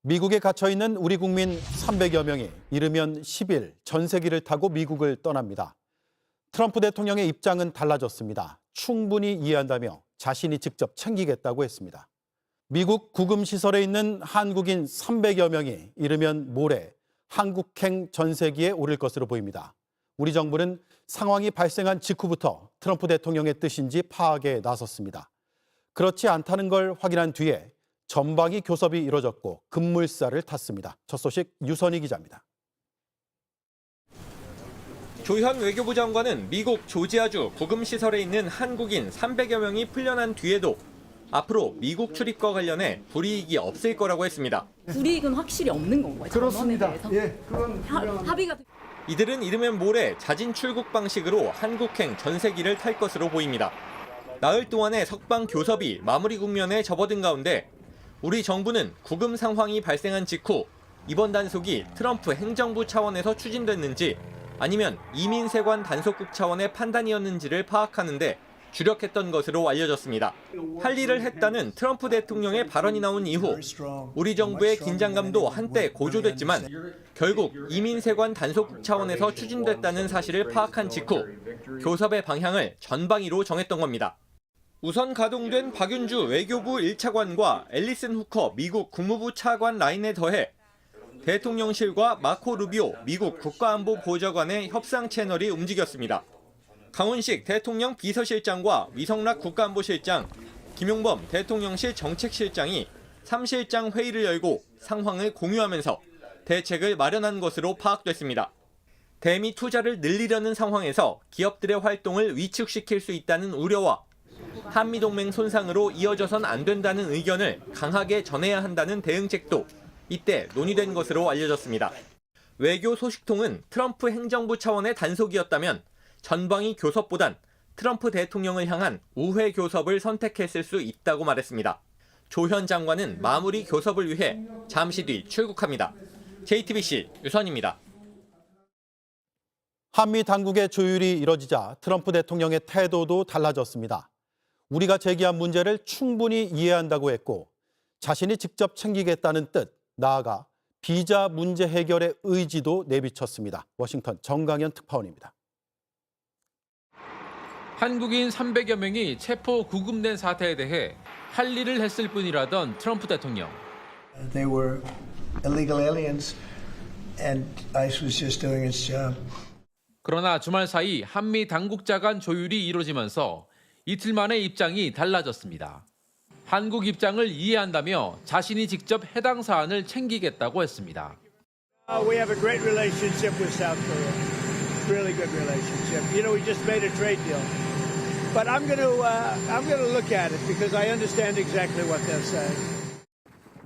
미국에 갇혀 있는 우리 국민 300여 명이 이르면 10일 전세기를 타고 미국을 떠납니다. 트럼프 대통령의 입장은 달라졌습니다. 충분히 이해한다며 자신이 직접 챙기겠다고 했습니다. 미국 구금시설에 있는 한국인 300여 명이 이르면 모레 한국행 전세기에 오를 것으로 보입니다. 우리 정부는 상황이 발생한 직후부터 트럼프 대통령의 뜻인지 파악에 나섰습니다. 그렇지 않다는 걸 확인한 뒤에 전방위 교섭이 이뤄졌고 급물살을 탔습니다. 첫 소식 유선희 기자입니다. 조현 외교부 장관은 미국 조지아주 구금시설에 있는 한국인 300여 명이 풀려난 뒤에도 앞으로 미국 출입과 관련해 불이익이 없을 거라고 했습니다. 불이익은 확실히 없는 건가요? 그렇습니다. 예, 그건 합의가 이들은 이르면 모레 자진 출국 방식으로 한국행 전세기를 탈 것으로 보입니다. 나흘 동안의 석방 교섭이 마무리 국면에 접어든 가운데 우리 정부는 구금 상황이 발생한 직후 이번 단속이 트럼프 행정부 차원에서 추진됐는지 아니면 이민세관 단속국 차원의 판단이었는지를 파악하는 데 주력했던 것으로 알려졌습니다. 할 일을 했다는 트럼프 대통령의 발언이 나온 이후 우리 정부의 긴장감도 한때 고조됐지만 결국 이민세관 단속국 차원에서 추진됐다는 사실을 파악한 직후 교섭의 방향을 전방위로 정했던 겁니다. 우선 가동된 박윤주 외교부 1차관과 앨리슨 후커 미국 국무부 차관 라인에 더해 대통령실과 마코 루비오 미국 국가안보보좌관의 협상 채널이 움직였습니다. 강훈식 대통령 비서실장과 위성락 국가안보실장, 김용범 대통령실 정책실장이 3실장 회의를 열고 상황을 공유하면서 대책을 마련한 것으로 파악됐습니다. 대미 투자를 늘리려는 상황에서 기업들의 활동을 위축시킬 수 있다는 우려와 한미동맹 손상으로 이어져선 안 된다는 의견을 강하게 전해야 한다는 대응책도 이때 논의된 것으로 알려졌습니다. 외교 소식통은 트럼프 행정부 차원의 단속이었다면 전방위 교섭보단 트럼프 대통령을 향한 우회 교섭을 선택했을 수 있다고 말했습니다. 조현 장관은 마무리 교섭을 위해 잠시 뒤 출국합니다. JTBC 유선입니다. 한미 당국의 조율이 이뤄지자 트럼프 대통령의 태도도 달라졌습니다. 우리가 제기한 문제를 충분히 이해한다고 했고 자신이 직접 챙기겠다는 뜻, 나아가 비자 문제 해결의 의지도 내비쳤습니다. 워싱턴 정강현 특파원입니다. 한국인 300여 명이 체포 구금된 사태에 대해 할 일을 했을 뿐이라던 트럼프 대통령. They were illegal aliens and ICE was just doing its job. 그러나 주말 사이 한미 당국자 간 조율이 이루어지면서 이틀 만에 입장이 달라졌습니다. 한국 입장을 이해한다며 자신이 직접 해당 사안을 챙기겠다고 했습니다. We have a great relationship with South Korea. Really good relationship. You know, we just made a trade deal. But I'm going to look at it because I understand exactly what they're saying.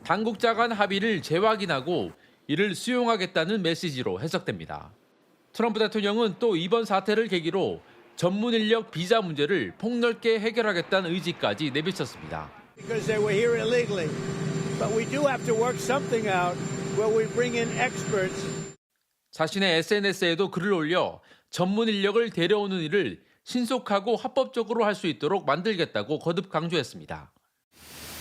당국자 간 합의를 재확인하고 이를 수용하겠다는 메시지로 해석됩니다. 트럼프 대통령은 또 이번 사태를 계기로 전문 인력 비자 문제를 폭넓게 해결하겠다는 의지까지 내비쳤습니다. Because they were here illegally. But we do have to work something out where we bring in experts. 자신의 SNS에도 글을 올려 전문 인력을 데려오는 일을 신속하고 합법적으로 할 수 있도록 만들겠다고 거듭 강조했습니다.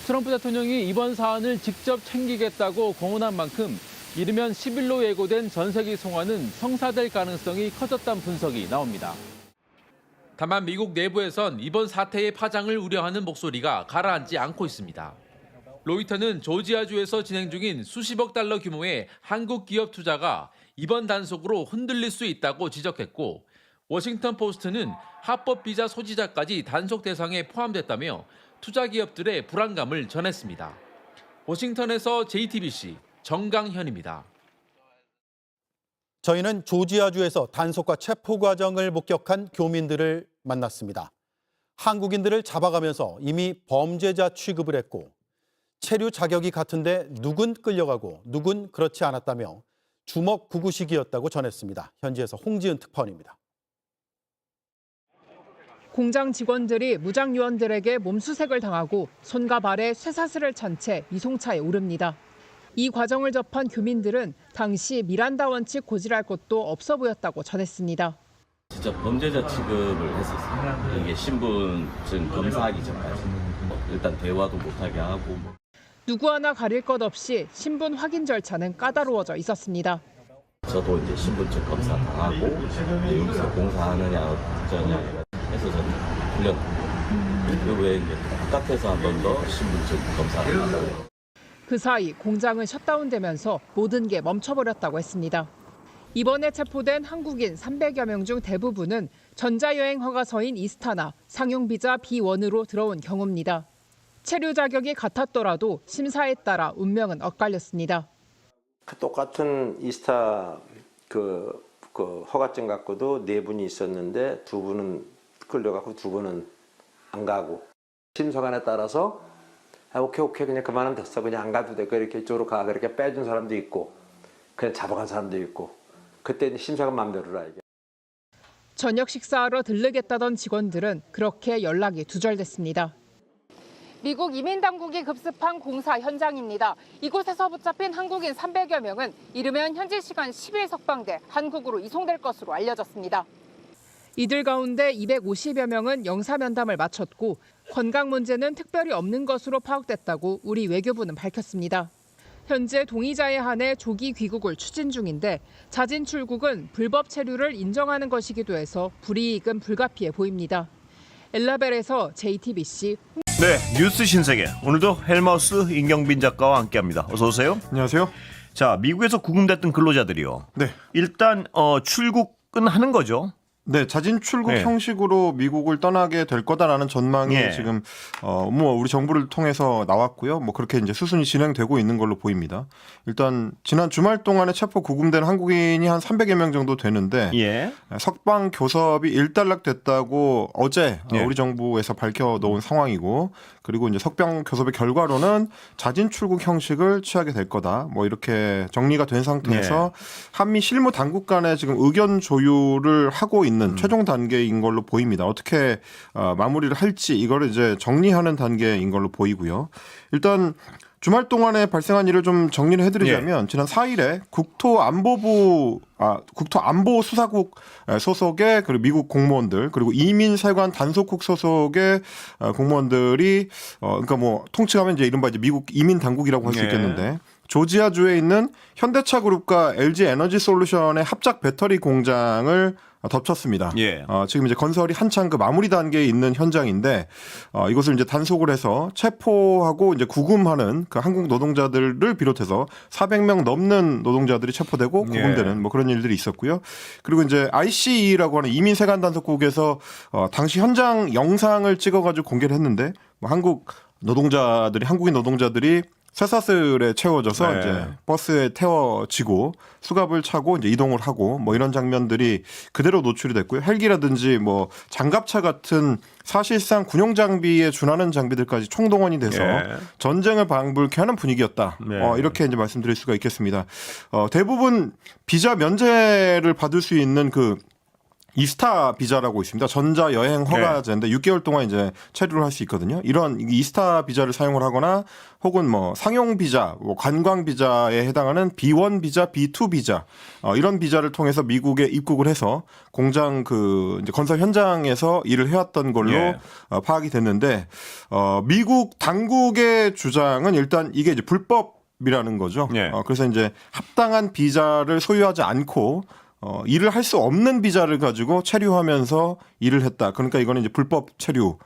트럼프 대통령이 이번 사안을 직접 챙기겠다고 공언한 만큼 이르면 10일로 예고된 전세기 송환은 성사될 가능성이 커졌다는 분석이 나옵니다. 다만 미국 내부에선 이번 사태의 파장을 우려하는 목소리가 가라앉지 않고 있습니다. 로이터는 조지아주에서 진행 중인 수십억 달러 규모의 한국 기업 투자가 이번 단속으로 흔들릴 수 있다고 지적했고 워싱턴 포스트는 합법 비자 소지자까지 단속 대상에 포함됐다며 투자 기업들의 불안감을 전했습니다. 워싱턴에서 JTBC 정강현입니다. 저희는 조지아주에서 단속과 체포 과정을 목격한 교민들을 만났습니다. 한국인들을 잡아가면서 이미 범죄자 취급을 했고 체류 자격이 같은데 누군 끌려가고 누군 그렇지 않았다며 주먹구구식이었다고 전했습니다. 현지에서 홍지은 특파원입니다. 공장 직원들이 무장 요원들에게 몸수색을 당하고 손과 발에 쇠사슬을 찬 채 이송차에 오릅니다. 이 과정을 접한 교민들은 당시 미란다 원칙 고지할 것도 없어 보였다고 전했습니다. 진짜 범죄자 취급을 했었어요. 이게 신분증 검사하기 전까지. 일단 대화도 못하게 하고. 누구 하나 가릴 것 없이 신분 확인 절차는 까다로워져 있었습니다. 저도 이제 신분증 검사 다 하고 이제 여기서 공사하느냐 어쩌냐 해서 저는 풀렸고 그 외에 이제 바깥에서 한 번 더 신분증 검사를 하고. 그 사이 공장은 셧다운되면서 모든 게 멈춰버렸다고 했습니다. 이번에 체포된 한국인 300여 명 중 대부분은 전자여행 허가서인 이스타나 상용비자 B1으로 들어온 경우입니다. 체류 자격이 같았더라도 심사에 따라 운명은 엇갈렸습니다. 똑같은 이스타 그 허가증 갖고도 4분이 있었는데 2분은 끌려가고 2분은 안 가고 심사관에 따라서 오케이 그냥 그만하면 됐어 그냥 안 가도 돼 이렇게 이쪽으로 가 그렇게 빼준 사람도 있고 그냥 잡아간 사람도 있고 그때 심사관 마음대로라 이게. 저녁 식사하러 들르겠다던 직원들은 그렇게 연락이 두절됐습니다. 미국 이민당국이 급습한 공사 현장입니다. 이곳에서 붙잡힌 한국인 300여 명은 이르면 현지 시간 10일 석방돼 한국으로 이송될 것으로 알려졌습니다. 이들 가운데 250여 명은 영사면담을 마쳤고 건강 문제는 특별히 없는 것으로 파악됐다고 우리 외교부는 밝혔습니다. 현재 동의자에 한해 조기 귀국을 추진 중인데 자진 출국은 불법 체류를 인정하는 것이기도 해서 불이익은 불가피해 보입니다. 엘라벨에서 JTBC 네, 뉴스 신세계. 오늘도 헬마우스 임경빈 작가와 함께합니다. 어서 오세요. 안녕하세요. 자, 미국에서 구금됐던 근로자들이요. 네. 일단 출국은 하는 거죠. 네, 자진 출국 네. 형식으로 미국을 떠나게 될 거다라는 전망이 네. 지금 우리 정부를 통해서 나왔고요. 그렇게 이제 수순이 진행되고 있는 걸로 보입니다. 일단 지난 주말 동안에 체포 구금된 한국인이 한 300여 명 정도 되는데 예. 석방 교섭이 일단락됐다고 어제 예. 우리 정부에서 밝혀놓은 상황이고 그리고 이제 석방 교섭의 결과로는 자진 출국 형식을 취하게 될 거다. 이렇게 정리가 된 상태에서 한미 실무 당국 간에 지금 의견 조율을 하고 있는 최종 단계인 걸로 보입니다. 어떻게 마무리를 할지 이거를 이제 정리하는 단계인 걸로 보이고요. 일단 주말 동안에 발생한 일을 좀 정리를 해드리자면 지난 4일에 국토안보수사국 소속의 그리고 미국 공무원들 그리고 이민세관 단속국 소속의 공무원들이 그러니까 통칭하면 이제 이른바 이제 미국 이민 당국이라고 할 수 있겠는데 조지아주에 있는 현대차 그룹과 LG 에너지 솔루션의 합작 배터리 공장을 덮쳤습니다. 예. 지금 이제 건설이 한창 그 마무리 단계에 있는 현장인데 이것을 이제 단속을 해서 체포하고 이제 구금하는 그 한국 노동자들을 비롯해서 400명 넘는 노동자들이 체포되고 구금되는 그런 일들이 있었고요. 그리고 이제 ICE라고 하는 이민세관 단속국에서 당시 현장 영상을 찍어가지고 공개를 했는데 한국인 노동자들이 쇠사슬에 채워져서 이제 버스에 태워지고 수갑을 차고 이제 이동을 하고 이런 장면들이 그대로 노출이 됐고요. 헬기라든지 장갑차 같은 사실상 군용 장비에 준하는 장비들까지 총동원이 돼서 전쟁을 방불케 하는 분위기였다. 이렇게 이제 말씀드릴 수가 있겠습니다. 대부분 비자 면제를 받을 수 있는 그 이스타 비자라고 있습니다. 전자 여행 허가제인데 6개월 동안 이제 체류를 할 수 있거든요. 이런 이스타 비자를 사용을 하거나 혹은 상용 비자, 관광 비자에 해당하는 B1 비자, B2 비자 이런 비자를 통해서 미국에 입국을 해서 공장 이제 건설 현장에서 일을 해왔던 걸로 파악이 됐는데 미국 당국의 주장은 일단 이게 이제 불법이라는 거죠. 그래서 이제 합당한 비자를 소유하지 않고 일을 할 수 없는 비자를 가지고 체류하면서 일을 했다. 그러니까 이거는 이제 불법 체류,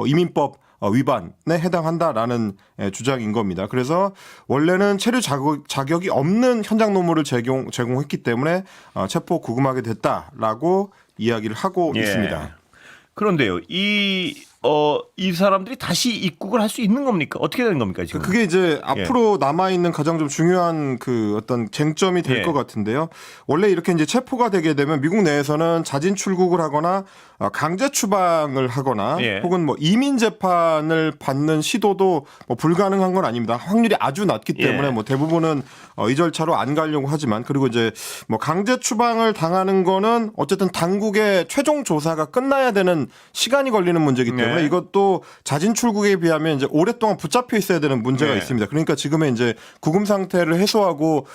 이민법 위반에 해당한다라는 주장인 겁니다. 그래서 원래는 체류 자격이 없는 현장 노무를 제공했기 때문에 체포 구금하게 됐다라고 이야기를 하고 있습니다. 그런데요, 이 사람들이 다시 입국을 할 수 있는 겁니까? 어떻게 되는 겁니까 지금? 그게 이제 앞으로 남아 있는 가장 좀 중요한 그 어떤 쟁점이 될 것 같은데요. 원래 이렇게 이제 체포가 되게 되면 미국 내에서는 자진 출국을 하거나 강제 추방을 하거나 혹은 이민 재판을 받는 시도도 불가능한 건 아닙니다. 확률이 아주 낮기 때문에 대부분은 이 절차로 안 가려고 하지만 그리고 이제 강제 추방을 당하는 거는 어쨌든 당국의 최종 조사가 끝나야 되는 시간이 걸리는 문제이기 때문에 이것도 자진 출국에 비하면 이제 오랫동안 붙잡혀 있어야 되는 문제가 있습니다. 그러니까 지금의 이제 구금 상태를 해소하고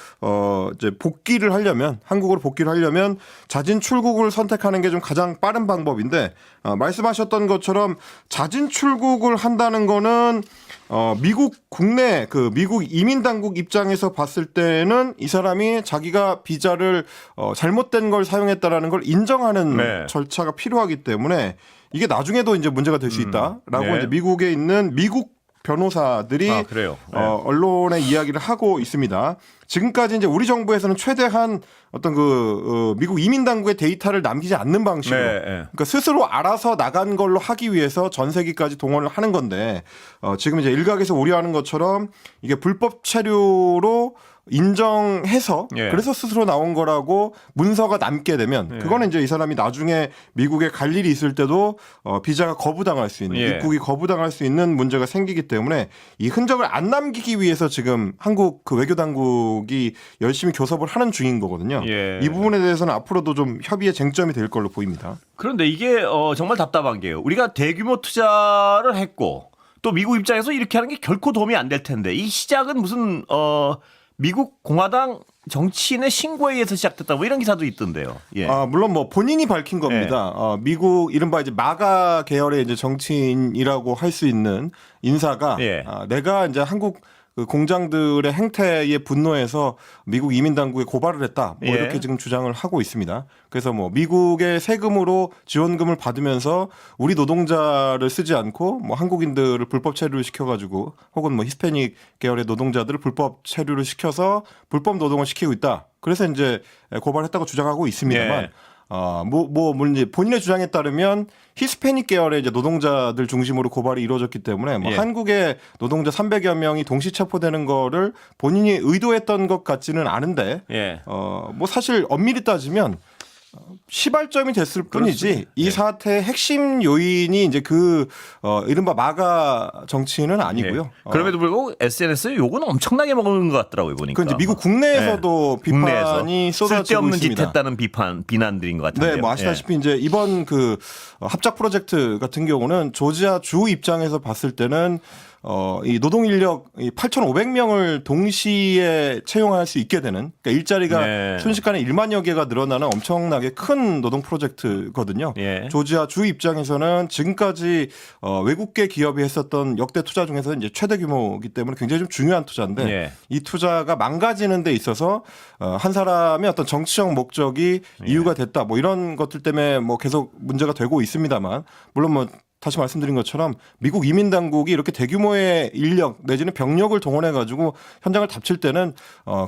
이제 복귀를 하려면 한국으로 복귀를 하려면 자진 출국을 선택하는 게 좀 가장 빠른 방법인데 말씀하셨던 것처럼 자진 출국을 한다는 거는 미국 국내 그 미국 이민 당국 입장에서 봤을 때는 이 사람이 자기가 비자를 잘못된 걸 사용했다라는 걸 인정하는 네. 절차가 필요하기 때문에 이게 나중에도 이제 문제가 될 수 있다라고 네. 이제 미국에 있는 미국 변호사들이 그래요. 네. 언론에 이야기를 하고 있습니다. 지금까지 이제 우리 정부에서는 최대한 어떤 미국 이민 당국의 데이터를 남기지 않는 방식으로, 네. 그러니까 스스로 알아서 나간 걸로 하기 위해서 전세기까지 동원을 하는 건데 지금 이제 일각에서 우려하는 것처럼 이게 불법 체류로 인정해서 예. 그래서 스스로 나온 거라고 문서가 남게 되면 예. 그거는 이제 이 사람이 나중에 미국에 갈 일이 있을 때도 비자가 거부당할 수 있는 예. 입국이 거부당할 수 있는 문제가 생기기 때문에 이 흔적을 안 남기기 위해서 지금 한국 그 외교 당국이 열심히 교섭을 하는 중인 거거든요. 예. 이 부분에 대해서는 앞으로도 좀 협의의 쟁점이 될 걸로 보입니다. 그런데 이게 정말 답답한 게요. 우리가 대규모 투자를 했고 또 미국 입장에서 이렇게 하는 게 결코 도움이 안 될 텐데 이 시작은 무슨 미국 공화당 정치인의 신고에 의해서 시작됐다 뭐 이런 기사도 있던데요. 예. 물론 뭐 본인이 밝힌 겁니다. 미국 이른바 이제 마가 계열의 이제 정치인이라고 할 수 있는 인사가 예. 내가 이제 한국 그 공장들의 행태에 분노해서 미국 이민 당국에 고발을 했다. 뭐 예. 이렇게 지금 주장을 하고 있습니다. 그래서 뭐 미국의 세금으로 지원금을 받으면서 우리 노동자를 쓰지 않고 뭐 한국인들을 불법 체류를 시켜가지고 혹은 뭐 히스패닉 계열의 노동자들을 불법 체류를 시켜서 불법 노동을 시키고 있다. 그래서 이제 고발했다고 주장하고 있습니다만. 예. 물론 이제 본인의 주장에 따르면 히스패닉 계열의 이제 노동자들 중심으로 고발이 이루어졌기 때문에 뭐 예. 한국의 노동자 300여 명이 동시 체포되는 거를 본인이 의도했던 것 같지는 않은데, 예. 뭐 사실 엄밀히 따지면 시발점이 됐을 뿐이지 그렇습니다. 이 사태의 핵심 요인이 이제 이른바 마가 정치인은 아니고요. 예. 그럼에도 불구하고 SNS에 욕은 엄청나게 먹는 것 같더라고요 보니까. 그 이제 미국 국내에서도 비판이 쏟아지고 쓸데없는 있습니다. 짓 했다는 비난들인 것 같은데요. 네, 뭐 아시다시피 이제 이번 그 합작 프로젝트 같은 경우는 조지아 주 입장에서 봤을 때는 이 노동 인력 8,500명을 동시에 채용할 수 있게 되는, 그러니까 일자리가 네. 순식간에 1만여 개가 늘어나는 엄청나게 큰 노동 프로젝트거든요. 예. 조지아 주 입장에서는 지금까지 외국계 기업이 했었던 역대 투자 중에서 이제 최대 규모이기 때문에 굉장히 좀 중요한 투자인데 예. 이 투자가 망가지는 데 있어서 한 사람의 어떤 정치적 목적이 이유가 됐다. 뭐 이런 것들 때문에 뭐 계속 문제가 되고 있습니다만 물론 뭐 다시 말씀드린 것처럼 미국 이민 당국이 이렇게 대규모의 인력 내지는 병력을 동원해 가지고 현장을 닥칠 때는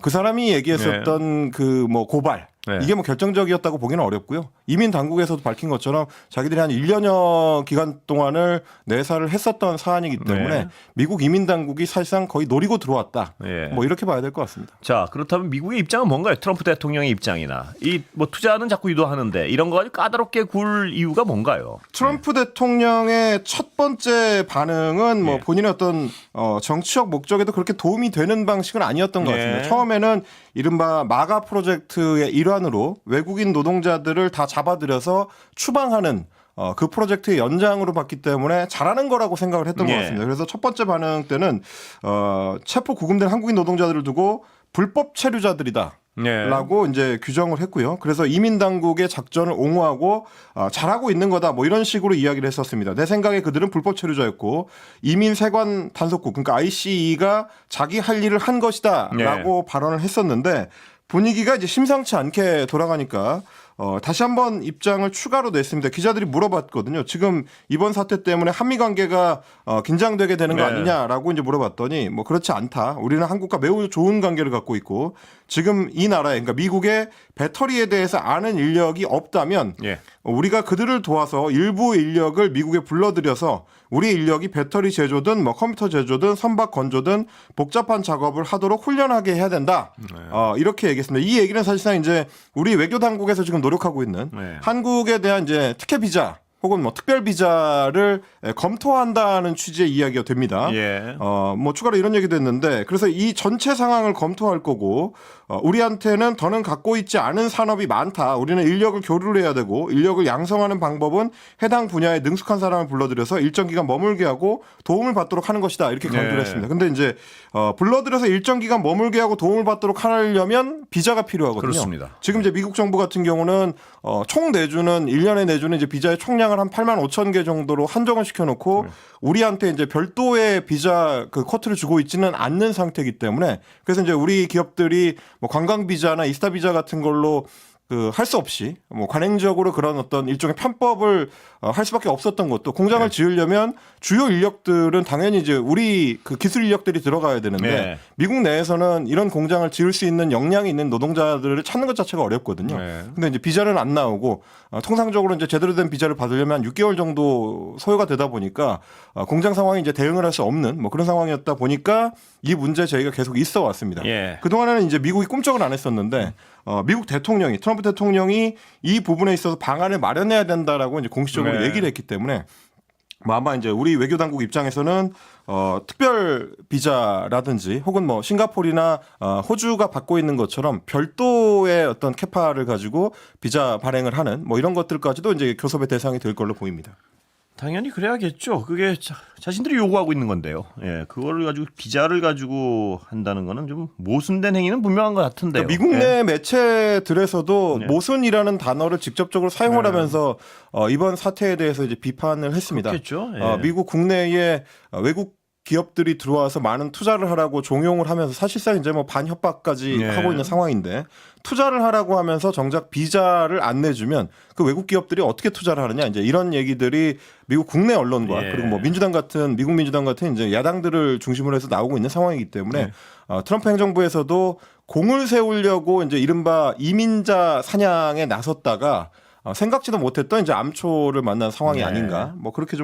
그 사람이 얘기했었던 그 뭐 고발 네. 이게 뭐 결정적이었다고 보기는 어렵고요. 이민 당국에서도 밝힌 것처럼 자기들이 한 1년여 기간 동안을 내사를 했었던 사안이기 때문에 네. 미국 이민 당국이 사실상 거의 노리고 들어왔다. 예. 뭐 이렇게 봐야 될 것 같습니다. 자, 그렇다면 미국의 입장은 뭔가요? 트럼프 대통령의 입장이나 이 뭐 투자는 자꾸 유도하는데 이런 거 가지고 까다롭게 굴 이유가 뭔가요? 트럼프 대통령의 첫 번째 반응은 뭐 예. 본인의 어떤 정치적 목적에도 그렇게 도움이 되는 방식은 아니었던 것 같습니다. 예. 처음에는 이른바 마가 프로젝트의 일환으로 외국인 노동자들을 다 잡아들여서 추방하는 그 프로젝트의 연장으로 봤기 때문에 잘하는 거라고 생각을 했던 것 예. 같습니다. 그래서 첫 번째 반응 때는 체포 구금된 한국인 노동자들을 두고 불법 체류자들이다. 네. 라고 이제 규정을 했고요. 그래서 이민 당국의 작전을 옹호하고 잘하고 있는 거다. 뭐 이런 식으로 이야기를 했었습니다. 내 생각에 그들은 불법 체류자였고 이민 세관 단속국 그러니까 ICE가 자기 할 일을 한 것이다라고 발언을 했었는데 분위기가 이제 심상치 않게 돌아가니까 다시 한번 입장을 추가로 냈습니다. 기자들이 물어봤거든요. 지금 이번 사태 때문에 한미 관계가 긴장되게 되는 거 네. 아니냐라고 이제 물어봤더니 뭐 그렇지 않다. 우리는 한국과 매우 좋은 관계를 갖고 있고 지금 이 나라에 그러니까 미국의 배터리에 대해서 아는 인력이 없다면 예. 우리가 그들을 도와서 일부 인력을 미국에 불러들여서 우리 인력이 배터리 제조든 뭐 컴퓨터 제조든 선박 건조든 복잡한 작업을 하도록 훈련하게 해야 된다. 이렇게 얘기했습니다. 이 얘기는 사실상 이제 우리 외교 당국에서 지금 노력하고 있는 네. 한국에 대한 이제 특혜 비자 혹은 뭐 특별 비자를 검토한다는 취지의 이야기가 됩니다. 예. 뭐 추가로 이런 얘기도 했는데 그래서 이 전체 상황을 검토할 거고 우리한테는 더는 갖고 있지 않은 산업이 많다. 우리는 인력을 교류를 해야 되고 인력을 양성하는 방법은 해당 분야에 능숙한 사람을 불러들여서 일정 기간 머물게 하고 도움을 받도록 하는 것이다. 이렇게 강조를 했습니다. 근데 이제 불러들여서 일정 기간 머물게 하고 도움을 받도록 하려면 비자가 필요하거든요. 그렇습니다. 지금 이제 미국 정부 같은 경우는 총 내주는 1년에 내주는 이제 비자의 총량을 한 8만 5천 개 정도로 한정을 시켜놓고 우리한테 이제 별도의 비자 그 쿼트를 주고 있지는 않는 상태이기 때문에 그래서 이제 우리 기업들이 뭐 관광 비자나 이스타 비자 같은 걸로 그 할 수 없이 뭐 관행적으로 그런 어떤 일종의 편법을 할 수밖에 없었던 것도 공장을 지으려면 주요 인력들은 당연히 이제 우리 그 기술 인력들이 들어가야 되는데 미국 내에서는 이런 공장을 지을 수 있는 역량이 있는 노동자들을 찾는 것 자체가 어렵거든요. 근데 이제 비자는 안 나오고 통상적으로 이제 제대로 된 비자를 받으려면 6개월 정도 소요가 되다 보니까 공장 상황이 이제 대응을 할 수 없는 뭐 그런 상황이었다 보니까 이 문제 저희가 계속 있어 왔습니다. 그동안에는 이제 미국이 꿈쩍을 안 했었는데 미국 대통령이 트럼프 대통령이 이 부분에 있어서 방안을 마련해야 된다라고 이제 공식적으로 얘기를 했기 때문에 뭐 아마 이제 우리 외교 당국 입장에서는 특별 비자라든지 혹은 뭐 싱가포르나 호주가 받고 있는 것처럼 별도의 어떤 캐파를 가지고 비자 발행을 하는 뭐 이런 것들까지도 이제 교섭의 대상이 될 걸로 보입니다. 당연히 그래야겠죠. 그게 자신들이 요구하고 있는 건데요. 예, 그거를 가지고 비자를 가지고 한다는 거는 좀 모순된 행위는 분명한 것 같은데요. 그러니까 미국 내 매체들에서도 모순이라는 단어를 직접적으로 사용을 하면서 이번 사태에 대해서 이제 비판을 했습니다. 그렇겠죠. 미국 국내에 외국 기업들이 들어와서 많은 투자를 하라고 종용을 하면서 사실상 이제 뭐 반협박까지 하고 있는 상황인데 투자를 하라고 하면서 정작 비자를 안 내주면 그 외국 기업들이 어떻게 투자를 하느냐 이제 이런 얘기들이 미국 국내 언론과 그리고 뭐 민주당 같은 미국 민주당 같은 이제 야당들을 중심으로 해서 나오고 있는 상황이기 때문에 트럼프 행정부에서도 공을 세우려고 이제 이른바 이민자 사냥에 나섰다가 생각지도 못했던 이제 암초를 만난 상황이 아닌가 뭐 그렇게 좀